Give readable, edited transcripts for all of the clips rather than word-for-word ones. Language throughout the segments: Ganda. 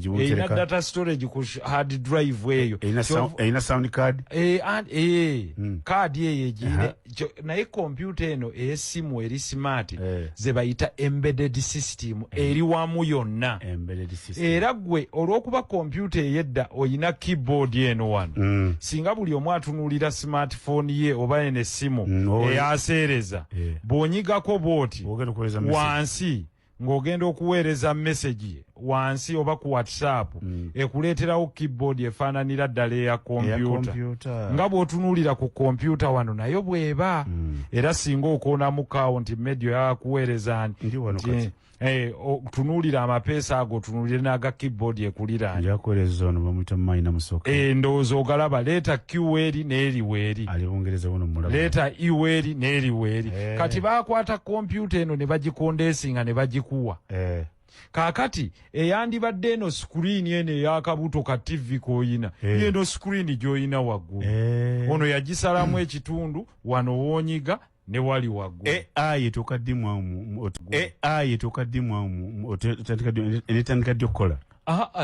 Ina data storage ku hard drive eyo. Ina sound card. Card ye jine. Na hii computer eno esimu eri smart. Ze bayita embedded system eri wamu yonna. Embedded system. Era gwe olwokuba computer yedda oyina keyboard eno wano. Singa buli omu atunulira smartphone ye oba ene simu eyaseereza. Bw'onyigako bw'oti wansi ng'ogenda okuweereza message wansi oba ku WhatsApp ekuleeterawo keyboard efaananira ddala eya computer. Nga bw'otunuulira ku computer wano nayo bw'eba. Era singa okoonamu account medio yakuweereza nti tunuulira amapeesa ago tunuulire n'aga keyboard ekuliraanye. Yakuweereza ono bamuyita Maina Musoka. Ndowooza ogalaba leeta Q eri n'eriweeri. Ali Bungereza buno mulaba. Leeta I eri n'eriweeri. Kati baakwata computer eno ne bagikondensinga ne bagikuwa. Kaakati eyandibadde eno screen eno ey'akabuto ka TV k'oyina. Eno screen gy'oyina waggulu. Ono yagisalamu ekitundu wano w'onyiga ne wali waggulu. AI etokaddimu enetandika ddi okukola.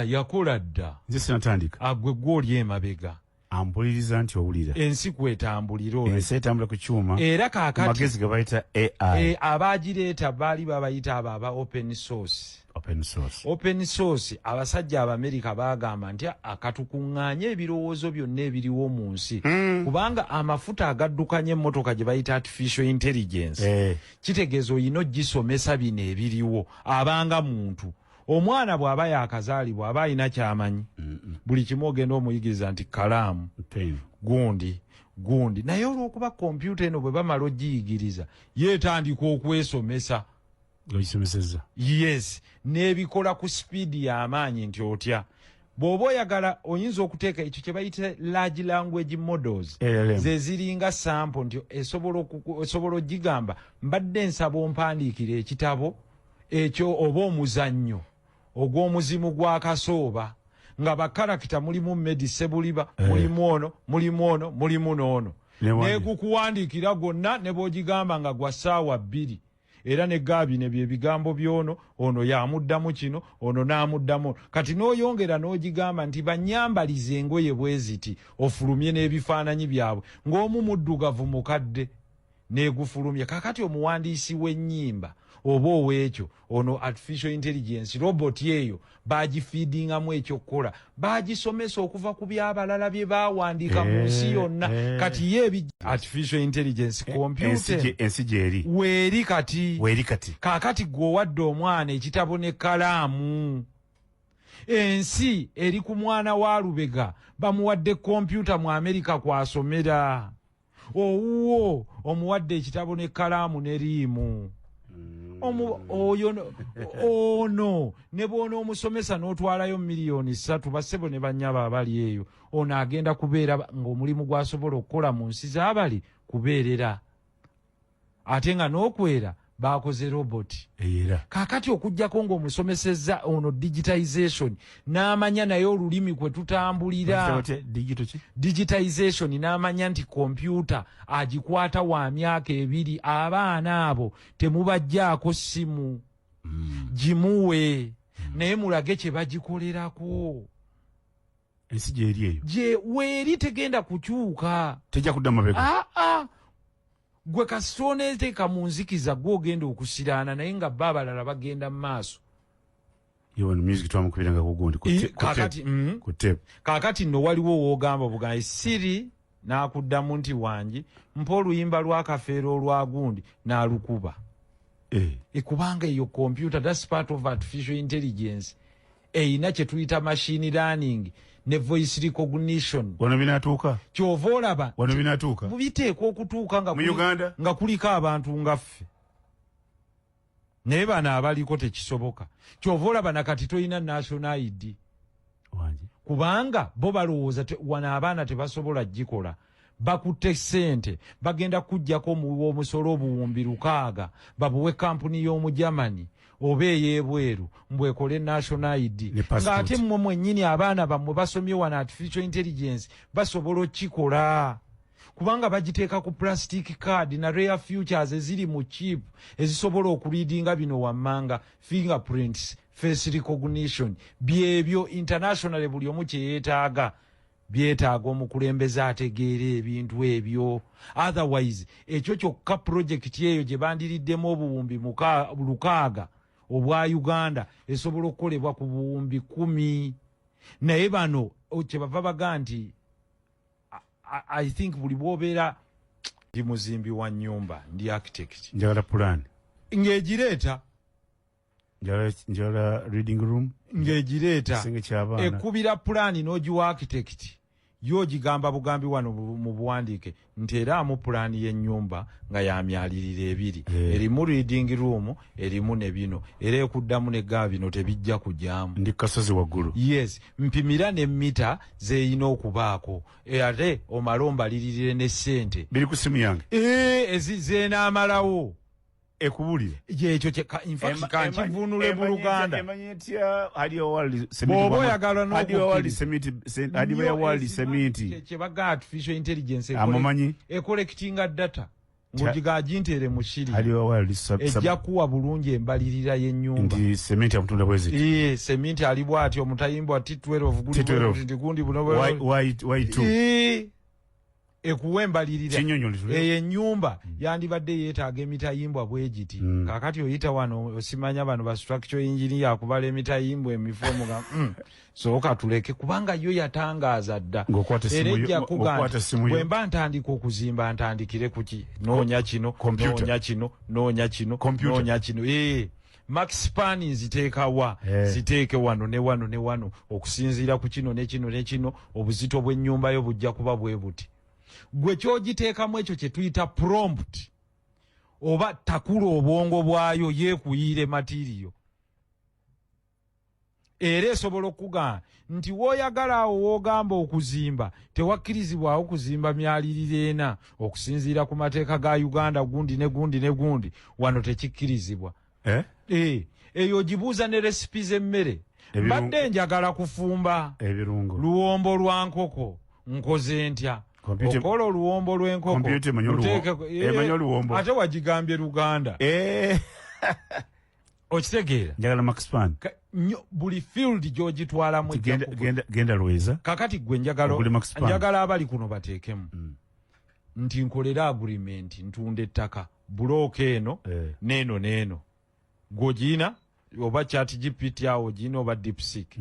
Yakola dda. Nze sinatandika. Gwe gw'oli emabega. Ampuliriza nti owulira. Ensi kwetambulira olwo. Ensi etambula ku kyuma. Era kaakati magezi ge bayita AI. Abaagireeta baali babayita aba open source. Open source abasajja Abamerika baagamba nti akatukuŋŋaanye ebirowoozo byonna ebiriwo mu nsi. Kubanga amafuta agaddukanya emmotoka gye bayita artificial intelligence. Kitegeeza oyina ogisomesa bino ebiriwo abanga muntu. Omwana bw'aba yakazaalibwa aba alina kyamanyi. Buli kimu ogenda omuyigiriza nti kalaamu, gundi. Naye olw'okuba kompyuta eno bwe bamala ogiyigiriza yeetandika okwesomesa. Ogisomesezza. Yes. N'ebikola ku sipiidi y'amaanyi nti otya. Bw'oba oyagala oyinza okuteeka ekyo kye bayita large language models. Ze ziringa sample nti esobola ogigamba mbadde nsaba ompandiikira ekitabo ekyo oba omuzannyo ogw'omuzimu gwa Kasooba nga bakarakita mulimu Medi Sebuliba, mulimu n'ono. Neekukuwandiikira gonna ne bw'ogigamba nga gwa ssaawa 2. Era ne gaabine bye bigambo by'ono, ono y'amuddamu kino, ono n'amuddamu. Kati n'oyongera n'ogigamba nti bannyambalize engoye bwe ziti ofulumye n'ebifaananyi byabwe ng'omu muddugavu mukadde n'egufulumye. Kakati omuwandiisi w'ennyimba oba ow'ekyo ono artificial intelligence robot yeeyo baagifeedingamu ekyokukola baagisomesa okuva ku by'abalala bye baawandiika mu nsi yonna. Kati ye artificial intelligence computer ensi gyeri weeri kati kaakati gw'owadde omwana ekitabo n'ekkalaamu. Ensi eri ku mwana wa Lubega bamuwadde kompyuta mu Amerika kwasomera. Owuwo omuwadde ekitabo n'ekkalaamu n'eriimu. Ono ne bw'ona omusomesa n'otwalayo miliyoni 3 bassebo ne bannyaba abali eyo ono agenda kubeera ng'omulimu gw'asobola okukola mu nsi z'abali kubeerera. Ate nga n'okwera baakoze robot. Kaakati okujjako ng'omusomesezza ono digitization n'amanya naye olulimi kwe tutambulira. Digitization n'amanya nti kompyuta agikwata wa myaka 2. Abaana abo temubajjaako ssimu. Gimuwe. Naye mulage kye bagikolerako. Ensi gyeri eyo. Gye weeri tegenda kukyuka. Tejja kudda mabega. Gwe kasitone eteeka mu nzikiza gw'ogenda okusiraana naye nga bba abalala bagenda mu maaso. Yewano music twamukubiranga ku gundi ku tape. Kaakati nno waliwo w'ogamba bugaye Siri n'akuddamu nti wangi mpa oluyimba lwa Kafeero olwa gundi n'alukuba. Kubanga eyo computer that's part of artificial intelligence. Eyina kye tuyita machine learning ne voice recognition. Wano binatuuka. Kyova olaba. Wano binatuuka. Biteekwa okutuuka nga kuliko abantu nga ffe. Naye bano abaliko tekisoboka. Kyova olaba nakati toyina national ID. Kubanga bo balowooza wana abaana tebasobola gikola. Bakutte ssente bagenda kujjako omusolo obuwumbi 600 babuwe kampuni y'omu Germany oba ey'ebweru mbwekole national ID. Ng'ate mmwe mwennyini abaana bammwe basomye wana artificial intelligence basobola okikola. Kubanga bagiteeka ku plastic card na rare features eziri mu chip ezisobola okuliidinga bino wammanga fingerprints face recognition byebyo international buli omu kyeyeetaaga byetaaga omukulembeze ategeera ebintu ebyo. Otherwise ekyo kyokka projekiti eyo gye bandiriddemu obuwumbi 600 obwa Uganda esobola okukolebwa ku buwumbi 10. Naye bano kyebava baga nti I think buli bwobeera ndi muzimbi wa nnyumba ndi architect njagala plan ng'egireeta njagala reading room ng'egireeta ekubira pulaani n'ogiwa architect y'ogigamba bugambi wano mu buwandiike nti eraamu pulaani y'ennyumba nga yamyalirira 2 erimu reading room erimu ne bino era ekuddamu ne gaa bino tebijja kujyamu ndi kasozi waggulu. Yes, mpimira ne mita zeeyina okubaako ate omala ombalirire ne ssente biri ku simu yange zeenaamalawo ekubulira ekyo kankivuunule mu Luganda bw'oba oyagala n'okukyebaga artificial intelligence ecollectinga data ng'ogigagintere mu shiri ejja kuwa bulungi embalirira y'ennyumba nti sementi amutunda bweziti sementi ali bw'ati omutayimbwa T12 gundi ekuwa embalirira eyo ennyumba yandibadde yeetaaga emitayimbwa bwe giti kaakati oyita wano osimanya bano ba structural engineer akubala emitayimbwa emifomu ga sooka tuleke kubanga yo yatangaaza dda era ejja kugamba bwe mba ntandika okuzimba ntandikire kuki noonya kino noonya kino max pan ziteekawa ziteeke wano ne wano ne wano okusinziira ku kino ne kino ne kino obuzito bw'ennyumba yo bujja kuba bwe buti. Gwe kyogiteekamu ekyo kye tuyita prompt oba takula obwongo bwayo yeekuyiire matiriyo era esobola okugamba nti w'oyagala awo w'ogamba okuzimba tewakkirizibwawo kuzimba myaliriro 4 okusinziira ku mateeka ga Uganda gundi ne gundi ne gundi wano tekikkirizibwa. Eyo ogibuuza ne resipi z'emmere mbadde njagala kufumba luwombo lwa nkoko nkoze ntya okola oluwombo lw'enkoko ate wagigambye Luganda okitegeera njagala max pan buli field gy'ogitwalamu genda Lweza kakati gwe njagala abali kuno bateekemu nti nkolera agreement ntunda ettaka bulooka eno neeno gw'ogina oba chat GPT awo ogina oba DeepSeek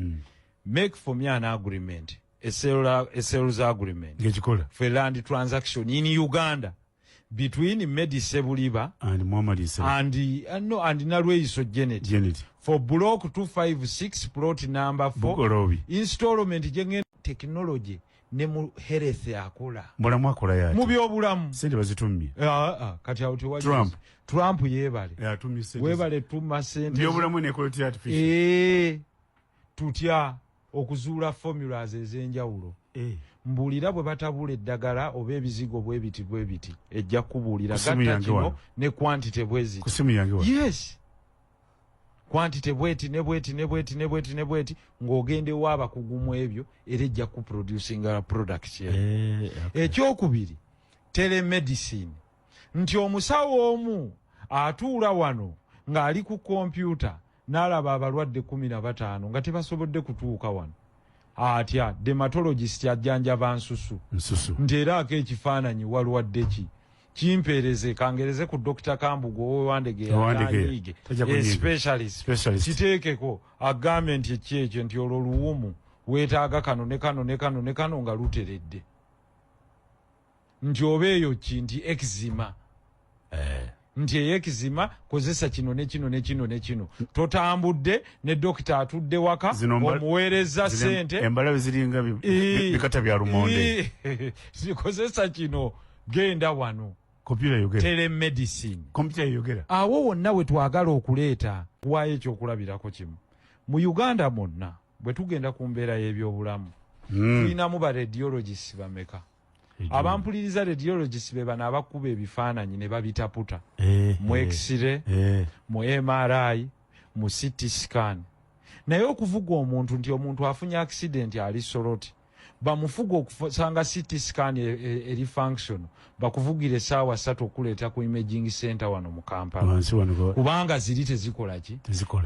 make for me an agreement a sales agreement for land transaction in Uganda between Medi Sebuliba and Muhammad Issa and Nalweiso Janet for block 256 plot number 4 installment jengen technology ne mu health akola mulamu akola yati mu byobulamu sente bazitumye kati auti wa Trump yebale yatumye sente webale tuma sente byobulamu ne quality artificial tutya okuzuula formulas ez'enjawulo mbuulira bwe batabula eddagala oba ebizigo bwe biti ejja kubuulira gatta kino ne quantity bweziti kusimu yange yes quantity bweti ne bweti ng'ogendewo abakugu mu ebyo era ejja kuproducinga product ekyokubiri telemedicine nti omusawo omu atuula wano ng'ali ku kompyuta n'alaba abalwadde 15 nga tebasobodde kutuuka wano atya dermatologist ajjanjaba nsusu nti eraako ekifaananyi walwadde ki kimpeereze kangereze ku Dr. Kambugo owewandegeyanyiige specialist kiteekeko agambe nti ekyekyo nti olwo luwumu weetaaga kano ne kano nga luteredde nti oba eyo ki nti eczema nti eyekizima kozesa kino ne kino totambudde ne dokita atudde waka omuweereza sente embalabe ziringa bikata bya lumonde kozesa kino genda wano telemedicine awo wonna we twagala okuleeta kuwaayo ekyokulabirako kimu mu Uganda mwonna bwe tugenda ku mbeera y'ebyobulamu tulinamu ba radiologist bameka abampuliriza radiologist be bano abakuba ebifaananyi ne babitaputa mu X-ray mu MRI mu CT scan naye okuvuga omuntu nti omuntu afunye accident ali Soroti bamufuga okusanga CT scan eri function bakuvugire sawa 3 okuleta ku imaging center wano mu Kampala kubanga ziri tezikola ki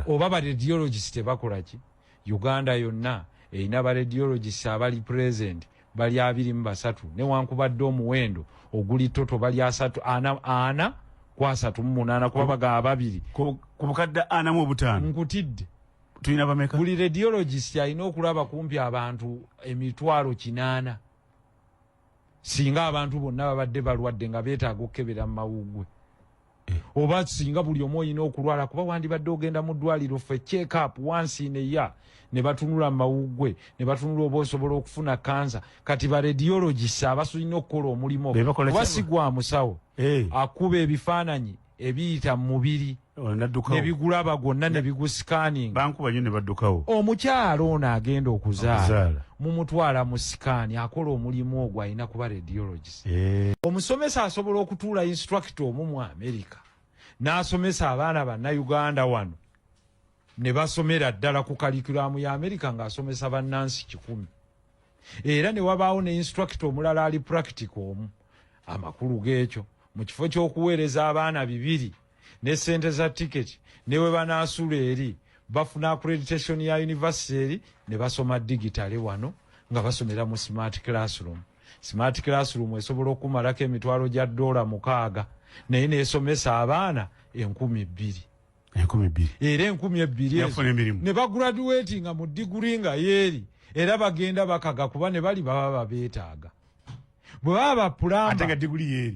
oba ba radiologist tebakola ki Uganda yonna erina ba radiologist abali present bali 23 ne wankubadde omuwendo oguli toto bali 3 ana kwa 3 kuba baga ababiri ku bukadde 45 nkutidde tulina bameka buli radiologist alina okulaba kumpi abantu 800 singa abantu bonna babadde balwadde nga beetaaga okukebera mu mawuggwe oba singa buli omu olina okulwala kuba wandibadde ogenda mu ddwaliro fe check up once in a year ne batunula mu mawuggwe ne batunula oba osobola okufuna kansa kati ba radiologist abasolina okukola omulimu oba sigwa musawo akuba ebifaananyi ebiyita mu mubiri ne bigulaba gonna ne bigusikaning bankuba nnyo ne baddukawo omukyalo ono agenda okuzaala mumutwala mu sikaani akola omulimu ogwo alina kuba radiologist omusomesa asobola okutuula instructor omu mu America n'asomesa abaana bannayuganda wano ne basomera ddala ku kalikulamu ya America ng'asomesa bannansi 100 era ne wabaawo ne instructor omulala ali practical omu amakulu g'ekyo mu kifo ky'okuweereza abaana 2 ne sente za ticket ne we banaasula eri bafuna accreditation ya university eri ne basoma digitale wano nga basomera mu smart classroom. Smart classroom esobola okumalako emitwalo gya $6 naye neesomesa abaana 2,000 era 2,000 ne bagraduatinga mu diguri nga yeeri era bagenda bakaga kuba ne bali baba babeetaaga bwe baba bapulamba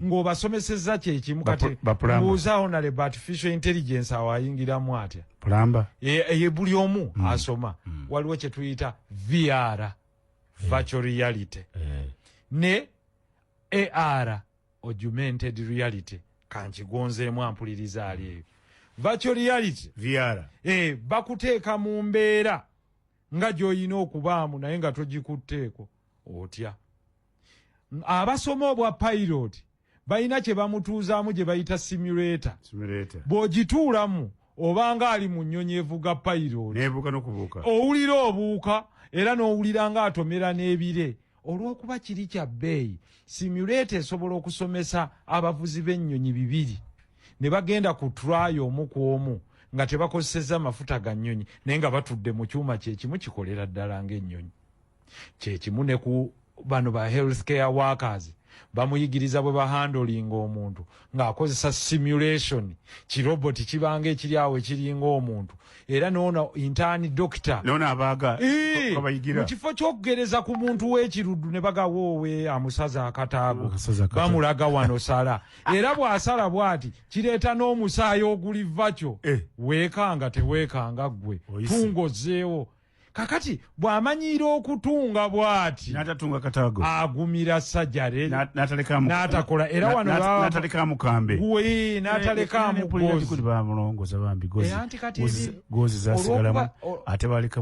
ng'obasomesezza kyekimu kati mbuuzaawo nale artificial intelligence awayingiramu atya pulamba ye buli omu asoma waliwo kye tuyita VR virtual reality ne AR augmented reality kankigonzeemu ampuliriza ali eyo virtual reality VR bakuteeka mu mbeera nga gy'olina okubaamu naye nga togikutteeko otya abasoma obwa pilot balina kye bamutuuzaamu gye bayita simulator bw'ogituulamu obanga ali mu nnyonyi evuga pilot neebuuka n'okubuuka owulira obuuka era n'owulira ng'atomera n'ebire olw'okuba kiri kya bbeeyi simulator esobola okusomesa abavuzi b'ennyonyi 2 ne bagenda ku try omu ku omu nga tebakozesezza mafuta ga nnyonyi naye nga batudde mu kyuma kyekimu kikolera ddala ng'ennyonyi kyekimu ne ku bano ba healthcare workers bamuyigiriza bwe bahandolinga omuntu ng'akozesa simulation kiroboti kibanga ekiri awo ekiringa omuntu era noono intern doctor noono abaaga mu kifo ky'okugereza ku muntu w'ekiruddu ne bagawoowe amusaza akataago bamulaga wano sala era bw'asala bw'ati kireeta n'omusaayi oguliva kyo weekanga teweekanga ggwe tungozeewo kakati bw'amanyiira okutunga bw'ati n'atatunga kataago agumira sajjare n'atakola era wano n'atalekamu kambe n'atalekamu gozi bamulongoza bambi gozi zasigalamu ate baleka